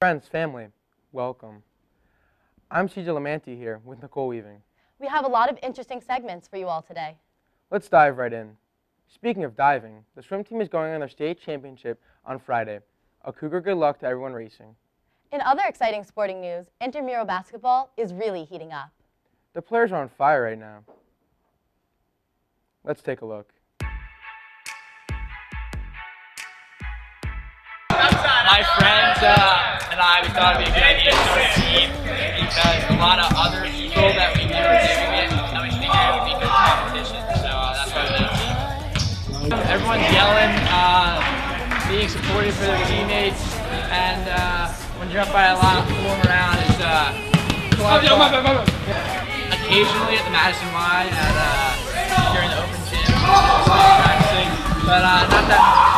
Friends, family, welcome. I'm CJ Lamanti here with Nicole Weaving. We have a lot of interesting segments for you all today. Let's dive right in. Speaking of diving, the swim team is going on their state championship on Friday. A Cougar good luck to everyone racing. In other exciting sporting news, Intramural Basketball is really heating up. The players are on fire right now. Let's take a look. My friends and I, we thought it'd be a good idea to start a team because a lot of other people that we knew were doing it, and we figured it would be good competition. So that's why we made a team. Everyone's yelling, being supportive for their teammates, and when you're up by a lot, pulling around is occasionally at the Madison line during the open gym, practicing, but not that much.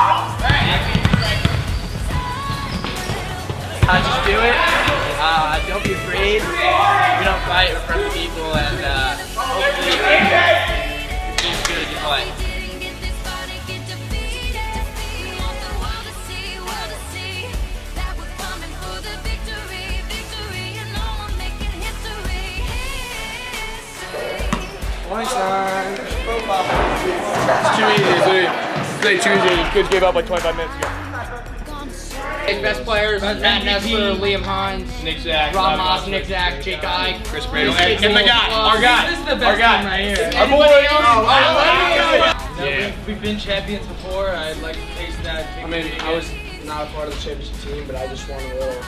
Just do it. Don't be afraid. We don't fight. We're perfect people, and hopefully it's as good as you play. It's too easy. It's too easy. Kids gave up like 25 minutes ago. Best players: Matt Nessler, Liam Hines, Nick Zach, Rob Moss, Nick Zach, Jake Ike, Chris Brady, and my guy, our guy. This is the best team right here. Our boy. We've been champions before. I'd like to taste that. I mean, I was not a part of the championship team, but I just want a little.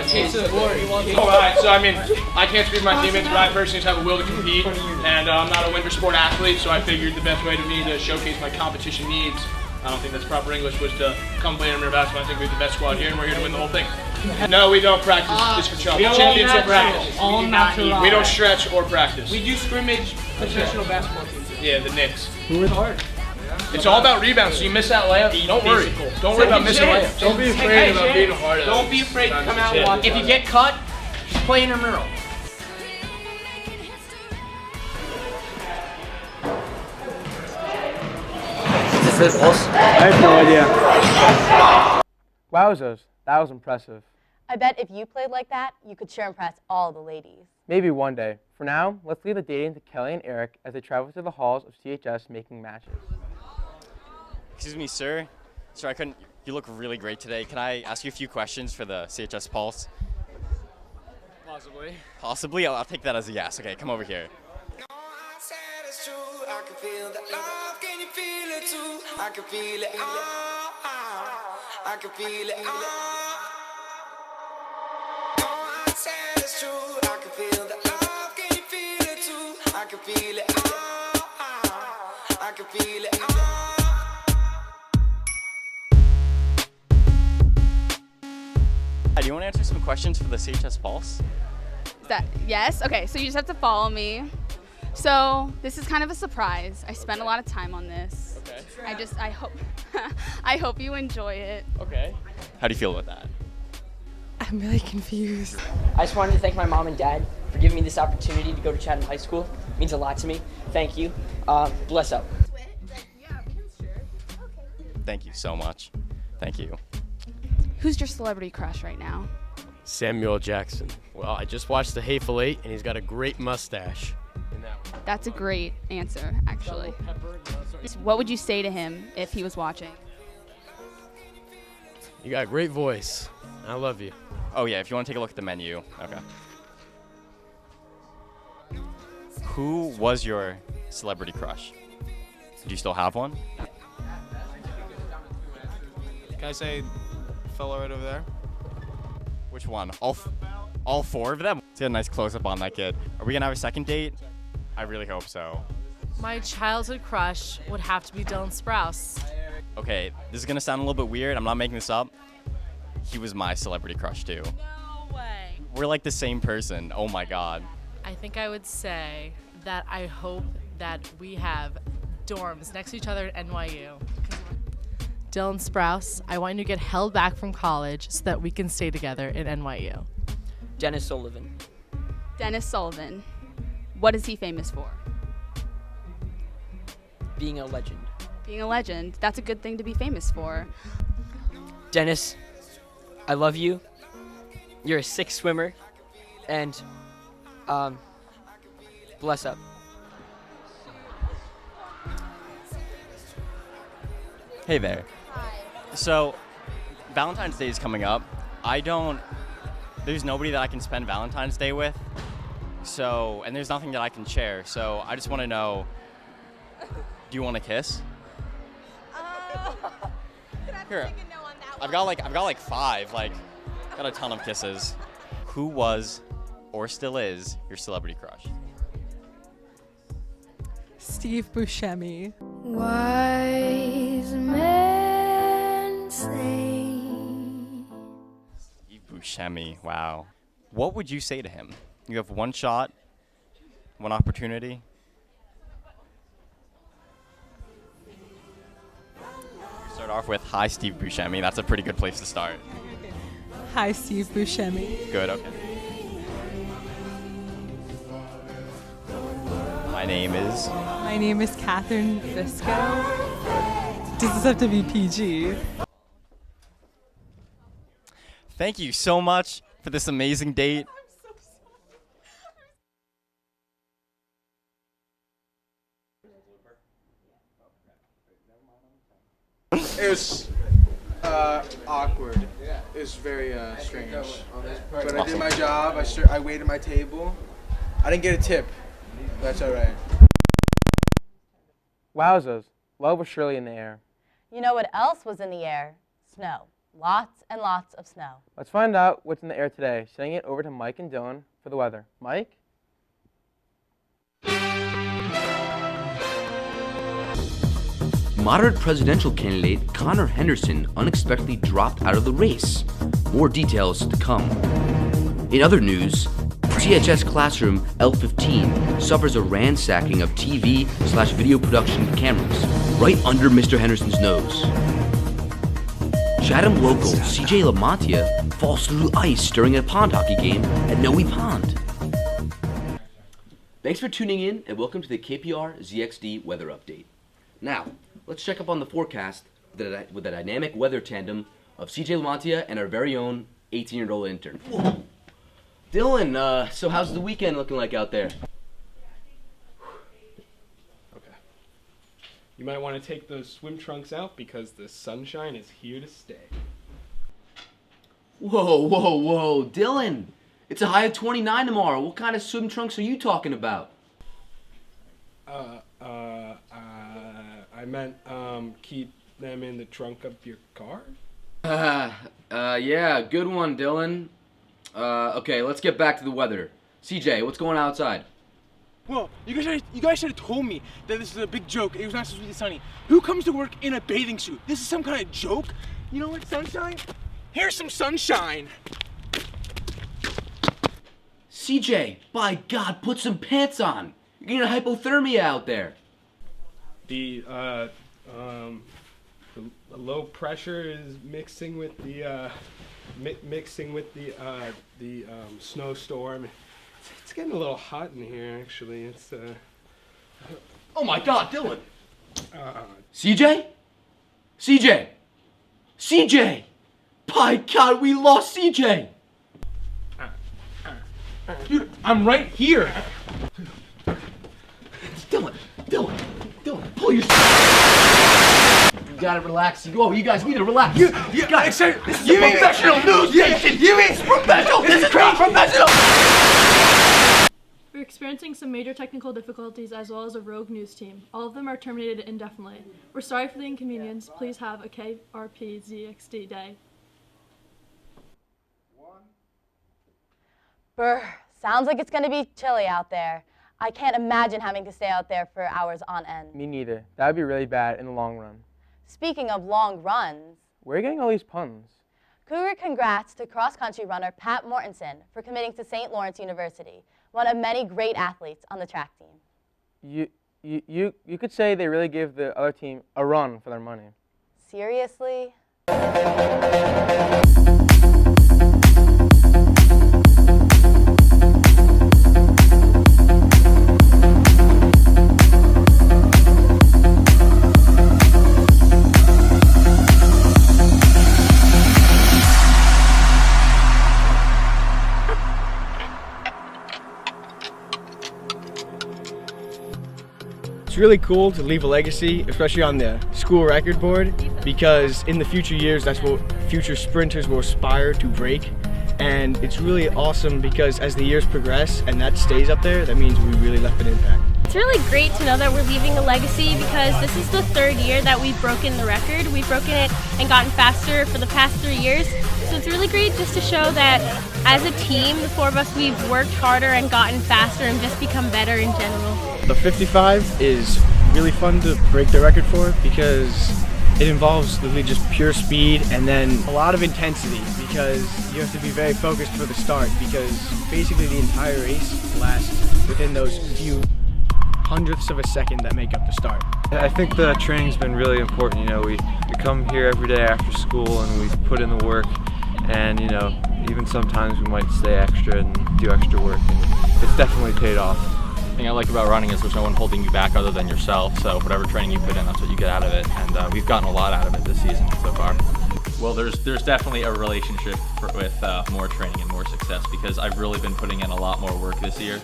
Taste of the glory. Alright, so I mean, I can't speak for my teammates, but I personally just have a will to compete, and I'm not a winter sport athlete, so I figured the best way to me to showcase my competition needs, I don't think that's proper English, was to come play Intramural Basketball. I think we have the best squad here, and we're here to win the whole thing. No, we don't practice. It's for trouble. Championship practice. All natural. We don't stretch or practice. We do scrimmage professional basketball teams. Yeah, the Knicks. Who are hard? It's all about rebounds, so you miss that layup, don't worry. Don't worry about missing layups. Don't be afraid about being a hard. Don't be afraid to come out and watch. If you get cut, just play intramural. I have no idea. Wowzers, that was impressive. I bet if you played like that, you could sure impress all the ladies. Maybe one day. For now, let's leave the dating to Kelly and Eric as they travel through the halls of CHS making matches. Excuse me, sir. Sir, you look really great today. Can I ask you a few questions for the CHS Pulse? Possibly. Possibly? I'll take that as a yes. Okay, come over here. I can feel the love, can you feel it too? I can feel it, I can feel it, No, I said it's true, I can feel the love, can you feel it too? I can feel it, I can feel it, Do you want to answer some questions for the CHS Pulse? Yes? Okay, so you just have to follow me. So this is kind of a surprise. I spent a lot of time on this. Okay. I hope I hope you enjoy it. Okay. How do you feel about that? I'm really confused. I just wanted to thank my mom and dad for giving me this opportunity to go to Chatham High School. It means a lot to me. Thank you. Bless up. Thank you so much. Thank you. Who's your celebrity crush right now? Samuel Jackson. Well, I just watched The Hateful Eight, and he's got a great mustache. That's a great answer, actually. What would you say to him if he was watching? You got a great voice. I love you. Oh yeah, if you want to take a look at the menu. Okay. Who was your celebrity crush? Do you still have one? Can I say fellow right over there? Which one? All four of them? Let's get a nice close-up on that kid. Are we gonna have a second date? I really hope so. My childhood crush would have to be Dylan Sprouse. Okay, this is gonna sound a little bit weird. I'm not making this up. He was my celebrity crush too. No way. We're like the same person. Oh my God. I think I would say that I hope that we have dorms next to each other at NYU. Dylan Sprouse, I want you to get held back from college so that we can stay together in NYU. Dennis Sullivan. Dennis Sullivan. What is he famous for? Being a legend. Being a legend. That's a good thing to be famous for. Dennis, I love you, you're a sick swimmer, and bless up. Hey there. So, Valentine's Day is coming up. There's nobody that I can spend Valentine's Day with. So, and there's nothing that I can share. So, I just want to know, do you want to kiss? Here, I've got like 5, got a ton of kisses. Who was, or still is, your celebrity crush? Steve Buscemi. Wise men say. Steve Buscemi, wow. What would you say to him? You have one shot, one opportunity. Start off with, hi, Steve Buscemi. That's a pretty good place to start. Hi, Steve Buscemi. Good, okay. My name is Catherine Visco. Does this have to be PG? Thank you so much for this amazing date. It was awkward. It was very strange. But I did my job. I waited my table. I didn't get a tip. That's all right. Wowzers, love was surely in the air. You know what else was in the air? Snow. Lots and lots of snow. Let's find out what's in the air today. Sending it over to Mike and Dylan for the weather. Mike? Moderate presidential candidate Connor Henderson unexpectedly dropped out of the race. More details to come. In other news, CHS classroom Ep13 suffers a ransacking of TV/video production cameras right under Mr. Henderson's nose. Chatham local CJ Lamontia falls through ice during a pond hockey game at Noe Pond. Thanks for tuning in and welcome to the KPR ZXD weather update. Now, let's check up on the forecast with the dynamic weather tandem of CJ Lamontia and our very own 18-year-old intern. Whoa. Dylan, so how's the weekend looking like out there? Okay. You might want to take those swim trunks out because the sunshine is here to stay. Whoa, Dylan! It's a high of 29 tomorrow. What kind of swim trunks are you talking about? I meant, keep them in the trunk of your car? Yeah, good one, Dylan. Okay, let's get back to the weather. CJ, what's going on outside? Well, you guys should have told me that this is a big joke. It was not supposed to be sunny. Who comes to work in a bathing suit? This is some kind of joke? You know what, sunshine? Here's some sunshine. CJ, by God, put some pants on. You're getting hypothermia out there. The low pressure is mixing with the snowstorm. It's getting a little hot in here, actually. It's Oh my God, Dylan! CJ? CJ! By God, we lost CJ! Dude, I'm right here. Dylan, pull your. You gotta relax. Whoa, you guys need to relax. You guys, this is a professional news station. It's professional. This is professional. We're experiencing some major technical difficulties as well as a rogue news team. All of them are terminated indefinitely. We're sorry for the inconvenience. Please have a KRP ZXD day. Brr, sounds like it's going to be chilly out there. I can't imagine having to stay out there for hours on end. Me neither. That would be really bad in the long run. Speaking of long runs, where are you getting all these puns? Cougar congrats to cross-country runner Pat Mortensen for committing to St. Lawrence University, one of many great athletes on the track team. You could say they really give the other team a run for their money. Seriously? It's really cool to leave a legacy, especially on the school record board, because in the future years, that's what future sprinters will aspire to break. And it's really awesome because as the years progress and that stays up there, that means we really left an impact. It's really great to know that we're leaving a legacy because this is the 3rd year that we've broken the record. We've broken it and gotten faster for the past 3 years. So it's really great just to show that as a team, the 4 of us, we've worked harder and gotten faster and just become better in general. The 55 is really fun to break the record for because it involves literally just pure speed and then a lot of intensity because you have to be very focused for the start because basically the entire race lasts within those few hundredths of a second that make up the start. I think the training's been really important. You know, we come here every day after school and we put in the work, and you know, even sometimes we might stay extra and do extra work, and it's definitely paid off. The thing I like about running is there's no one holding you back other than yourself, so whatever training you put in, that's what you get out of it, and we've gotten a lot out of it this season so far. Well, there's definitely a relationship with more training and more success because I've really been putting in a lot more work this year.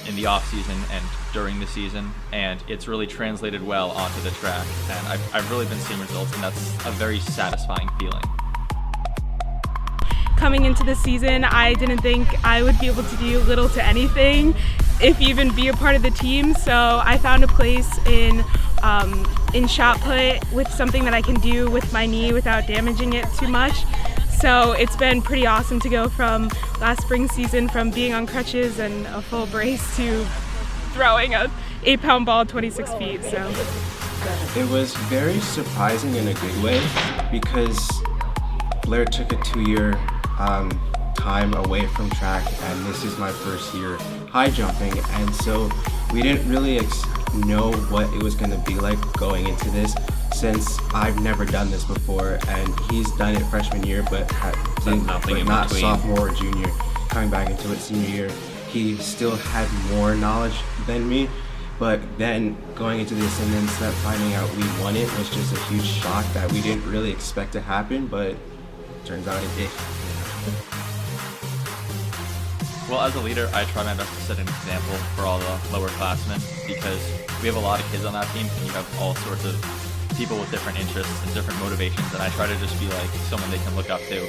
In the off season and during the season, and it's really translated well onto the track, and I've really been seeing results, and that's a very satisfying feeling. Coming into this season, I didn't think I would be able to do little to anything, if even be a part of the team, so I found a place in shot put with something that I can do with my knee without damaging it too much. So it's been pretty awesome to go from last spring season from being on crutches and a full brace to throwing a 8-pound ball 26 feet. So it was very surprising in a good way because Blair took a 2-year time away from track, and this is my first year high jumping, and so we didn't really know what it was going to be like going into this, since I've never done this before, and he's done it freshman year, but not sophomore or junior. Coming back into it senior year, he still had more knowledge than me, but then going into this and then finding out we won it was just a huge shock that we didn't really expect to happen, but turns out it did. Well, as a leader, I try my best to set an example for all the lowerclassmen because we have a lot of kids on that team, and you have all sorts of people with different interests and different motivations, and I try to just be like someone they can look up to.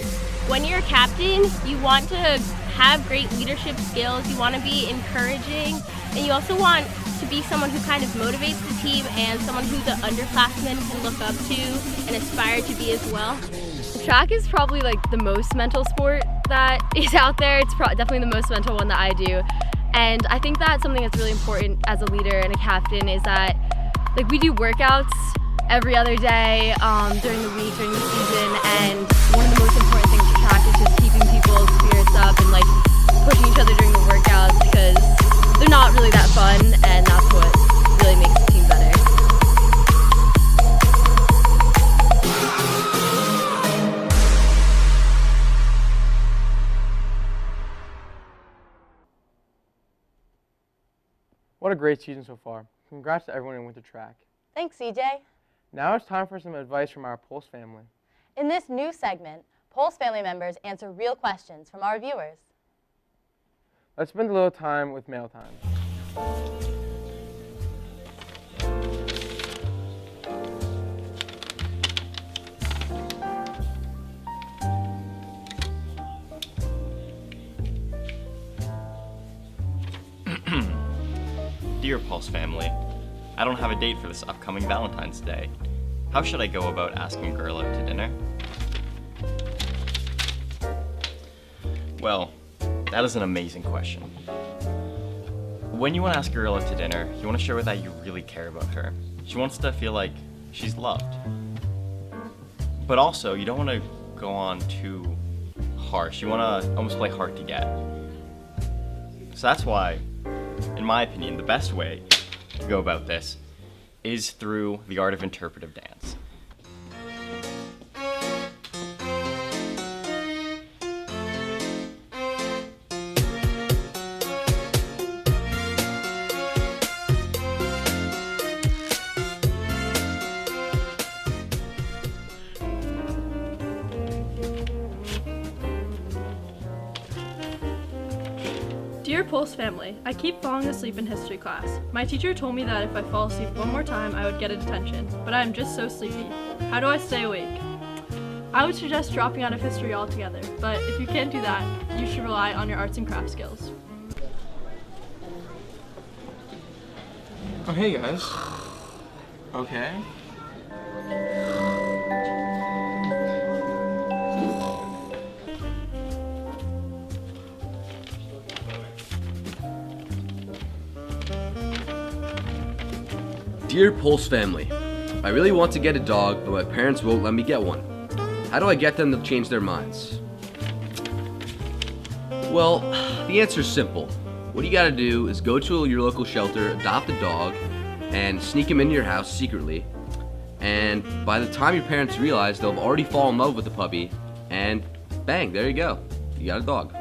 When you're a captain, you want to have great leadership skills, you want to be encouraging, and you also want to be someone who kind of motivates the team and someone who the underclassmen can look up to and aspire to be as well. Track is probably like the most mental sport that is out there. It's definitely the most mental one that I do. And I think that's something that's really important as a leader and a captain is that like we do workouts every other day during the week, during the season, and one of the most important things for track is just keeping people's spirits up and like pushing each other during the workouts because they're not really that fun, and that's what really makes the team better. What a great season so far. Congrats to everyone who went to track. Thanks, CJ. Now it's time for some advice from our Pulse family. In this new segment, Pulse family members answer real questions from our viewers. Let's spend a little time with mail time. Dear Pulse family, I don't have a date for this upcoming Valentine's Day. How should I go about asking a girl out to dinner? Well, that is an amazing question. When you want to ask a girl out to dinner, you want to show her that you really care about her. She wants to feel like she's loved. But also, you don't want to go on too harsh. You want to almost play hard to get. So that's why, in my opinion, the best way to go about this is through the art of interpretive dance. Dear Pulse family, I keep falling asleep in history class. My teacher told me that if I fall asleep one more time, I would get a detention, but I am just so sleepy. How do I stay awake? I would suggest dropping out of history altogether, but if you can't do that, you should rely on your arts and crafts skills. Oh, hey guys. Okay. Dear Pulse family, I really want to get a dog, but my parents won't let me get one. How do I get them to change their minds? Well, the answer is simple. What you gotta do is go to your local shelter, adopt a dog, and sneak him into your house secretly. And by the time your parents realize, they'll have already fallen in love with the puppy, and bang, there you go. You got a dog.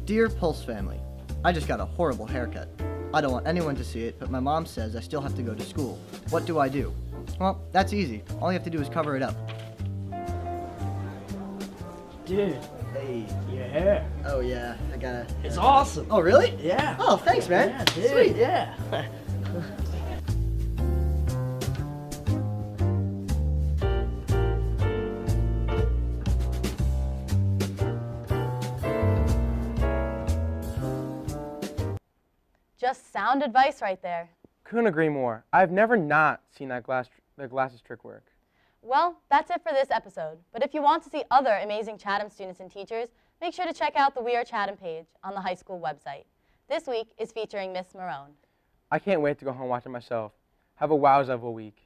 Dear Pulse family, I just got a horrible haircut. I don't want anyone to see it, but my mom says I still have to go to school. What do I do? Well, that's easy. All you have to do is cover it up. Dude, hey, your hair. Oh yeah, I gotta... It's awesome. Oh really? Yeah. Oh, thanks man. Yeah, dude, Sweet. yeah. Just sound advice right there. Couldn't agree more. I've never not seen that glasses trick work. Well, that's it for this episode. But if you want to see other amazing Chatham students and teachers, make sure to check out the We Are Chatham page on the high school website. This week is featuring Miss Marone. I can't wait to go home watching myself. Have a wowza of a week.